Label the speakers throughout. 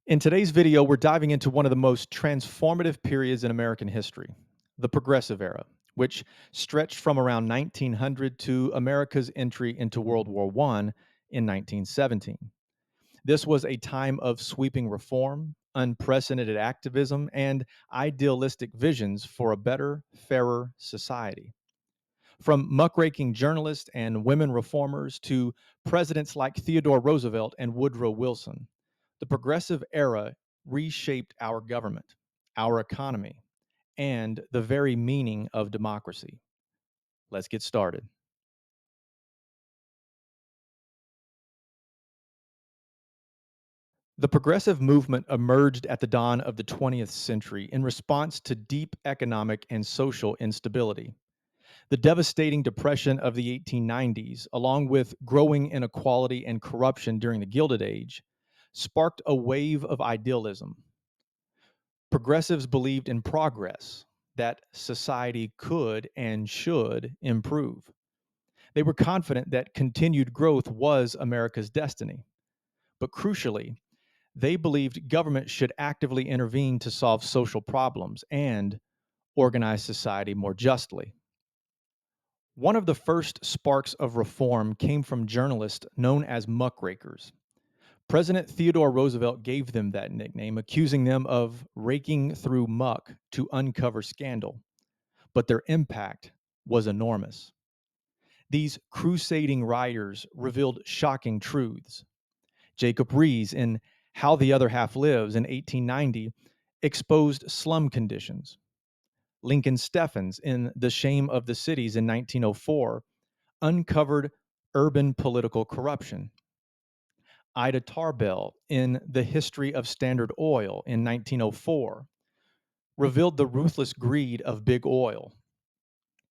Speaker 1: In today's video, we're diving into one of the most transformative periods in American history, the Progressive Era, which stretched from around 1900 to America's entry into World War I in 1917. This was a time of sweeping reform, unprecedented activism, and idealistic visions for a better, fairer society. From muckraking journalists and women reformers to presidents like Theodore Roosevelt and Woodrow Wilson, the progressive era reshaped our government, our economy, and the very meaning of democracy. Let's get started. The progressive movement emerged at the dawn of the 20th century in response to deep economic and social instability. The devastating depression of the 1890s, along with growing inequality and corruption during the Gilded Age, sparked a wave of idealism. Progressives believed in progress, that society could and should improve. They were confident that continued growth was America's destiny. But crucially, they believed government should actively intervene to solve social problems and organize society more justly. One of the first sparks of reform came from journalists known as muckrakers. President Theodore Roosevelt gave them that nickname, accusing them of raking through muck to uncover scandal. But their impact was enormous. These crusading writers revealed shocking truths. Jacob Riis, in How the Other Half Lives in 1890, exposed slum conditions. Lincoln Steffens, in The Shame of the Cities in 1904, uncovered urban political corruption. Ida Tarbell, in The History of Standard Oil in 1904, revealed the ruthless greed of big oil.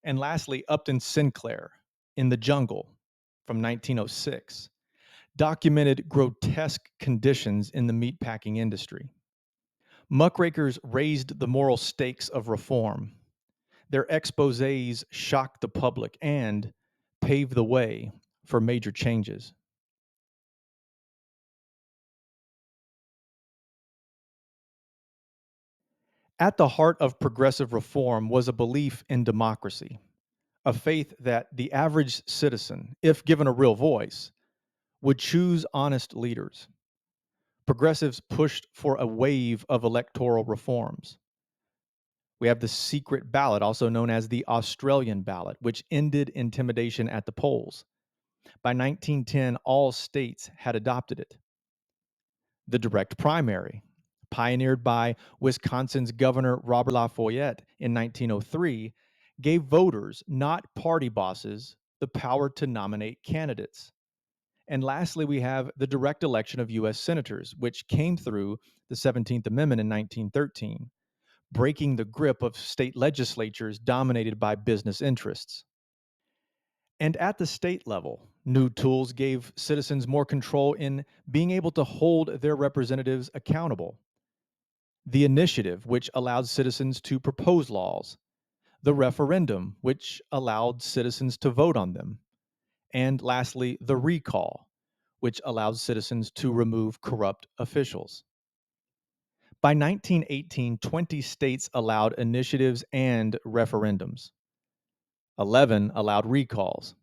Speaker 1: And lastly, Upton Sinclair, in The Jungle from 1906, documented grotesque conditions in the meatpacking industry. Muckrakers raised the moral stakes of reform. Their exposés shocked the public and paved the way for major changes. At the heart of progressive reform was a belief in democracy, a faith that the average citizen, if given a real voice, would choose honest leaders. Progressives pushed for a wave of electoral reforms. We have the secret ballot, also known as the Australian ballot, which ended intimidation at the polls. By 1910, all states had adopted it. The direct primary, pioneered by Wisconsin's Governor Robert Lafayette in 1903, gave voters, not party bosses, the power to nominate candidates. And lastly, we have the direct election of U.S. senators, which came through the 17th Amendment in 1913, breaking the grip of state legislatures dominated by business interests. And at the state level, new tools gave citizens more control in being able to hold their representatives accountable. The initiative, which allowed citizens to propose laws, the referendum, which allowed citizens to vote on them, and lastly, the recall, which allowed citizens to remove corrupt officials. By 1918, 20 states allowed initiatives and referendums. 11 allowed recalls.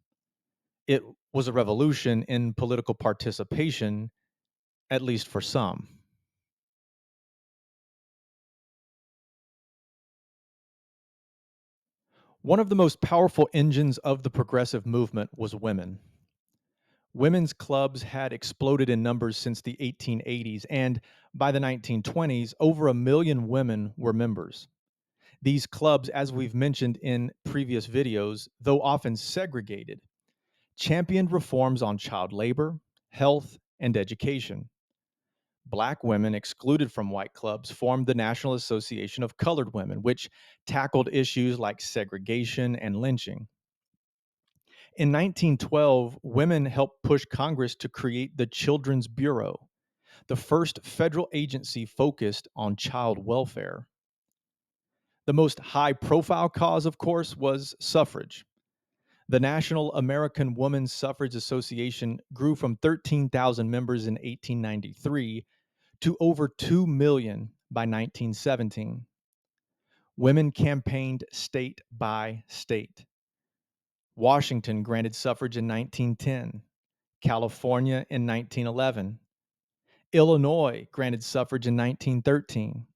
Speaker 1: It was a revolution in political participation, at least for some. One of the most powerful engines of the progressive movement was women. Women's clubs had exploded in numbers since the 1880s, and by the 1920s, over a million women were members. These clubs, as we've mentioned in previous videos, though often segregated, championed reforms on child labor, health, and education. Black women excluded from white clubs formed the National Association of Colored Women, which tackled issues like segregation and lynching. In 1912, women helped push Congress to create the Children's Bureau, the first federal agency focused on child welfare. The most high profile cause, of course, was suffrage. The National American Women's Suffrage Association grew from 13,000 members in 1893 to over 2 million by 1917. Women campaigned state by state. Washington granted suffrage in 1910, California in 1911, Illinois granted suffrage in 1913,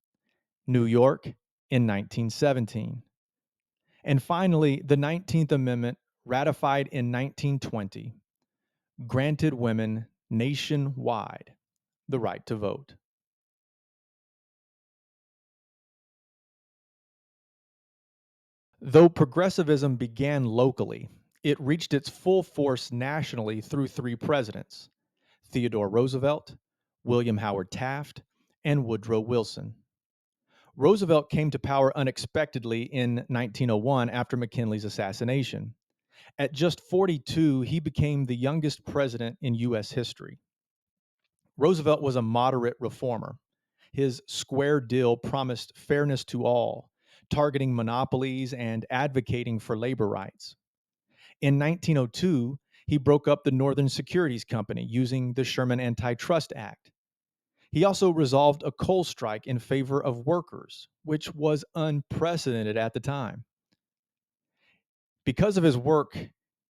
Speaker 1: New York in 1917. And finally, the 19th Amendment, ratified in 1920, granted women nationwide the right to vote. Though progressivism began locally, it reached its full force nationally through three presidents: Theodore Roosevelt, William Howard Taft, and Woodrow Wilson. Roosevelt came to power unexpectedly in 1901 after McKinley's assassination. At just 42, he became the youngest president in U.S. history. Roosevelt was a moderate reformer. His square deal promised fairness to all, targeting monopolies and advocating for labor rights. In 1902, he broke up the Northern Securities Company using the Sherman Antitrust Act. He also resolved a coal strike in favor of workers, which was unprecedented at the time. Because of his work,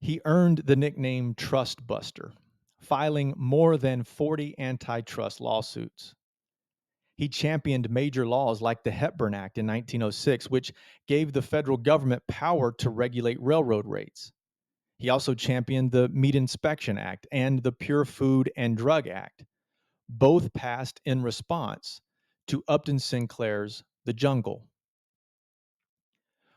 Speaker 1: he earned the nickname Trust Buster, filing more than 40 antitrust lawsuits. He championed major laws like the Hepburn Act in 1906, which gave the federal government power to regulate railroad rates. He also championed the Meat Inspection Act and the Pure Food and Drug Act, both passed in response to Upton Sinclair's The Jungle.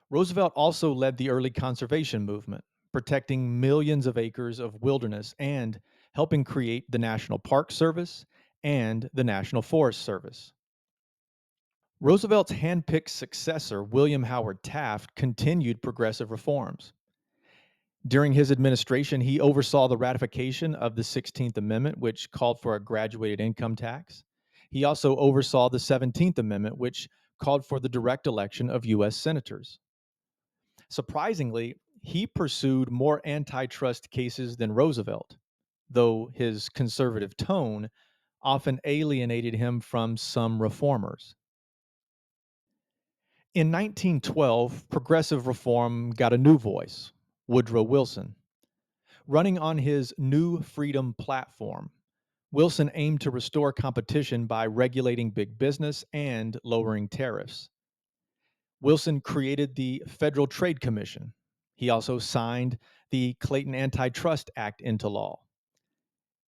Speaker 1: Roosevelt also led the early conservation movement, protecting millions of acres of wilderness and helping create the National Park Service and the National Forest Service. Roosevelt's handpicked successor, William Howard Taft, continued progressive reforms. During his administration, he oversaw the ratification of the 16th Amendment, which called for a graduated income tax. He also oversaw the 17th Amendment, which called for the direct election of U.S. senators. Surprisingly, he pursued more antitrust cases than Roosevelt, though his conservative tone often alienated him from some reformers. In 1912, progressive reform got a new voice: Woodrow Wilson. Running on his New Freedom platform, Wilson aimed to restore competition by regulating big business and lowering tariffs. Wilson created the Federal Trade Commission. He also signed the Clayton Antitrust Act into law.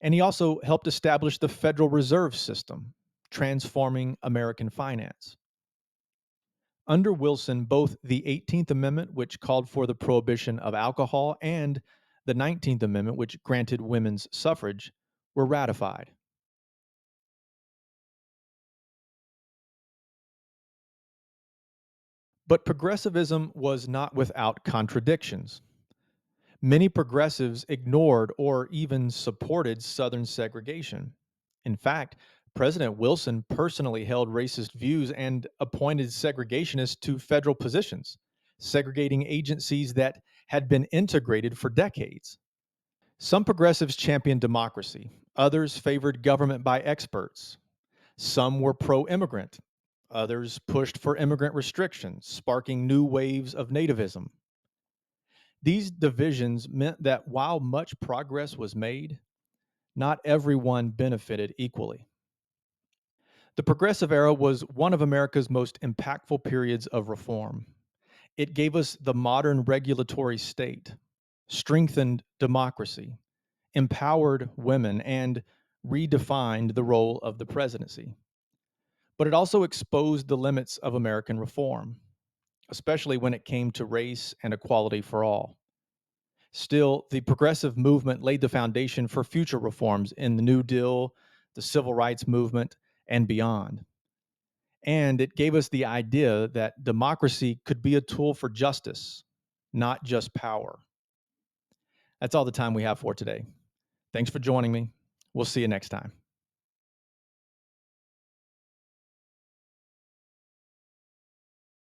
Speaker 1: And he also helped establish the Federal Reserve System, transforming American finance. Under Wilson, both the 18th Amendment, which called for the prohibition of alcohol, and the 19th Amendment, which granted women's suffrage, were ratified. But progressivism was not without contradictions. Many progressives ignored or even supported Southern segregation. In fact, President Wilson personally held racist views and appointed segregationists to federal positions, segregating agencies that had been integrated for decades. Some progressives championed democracy, others favored government by experts. Some were pro immigrant, others pushed for immigrant restrictions, sparking new waves of nativism. These divisions meant that while much progress was made, not everyone benefited equally. The Progressive Era was one of America's most impactful periods of reform. It gave us the modern regulatory state, strengthened democracy, empowered women, and redefined the role of the presidency. But it also exposed the limits of American reform, especially when it came to race and equality for all. Still, the progressive movement laid the foundation for future reforms in the New Deal, the Civil Rights Movement, and beyond. And it gave us the idea that democracy could be a tool for justice, not just power. That's all the time we have for today. Thanks for joining me. We'll see you next time.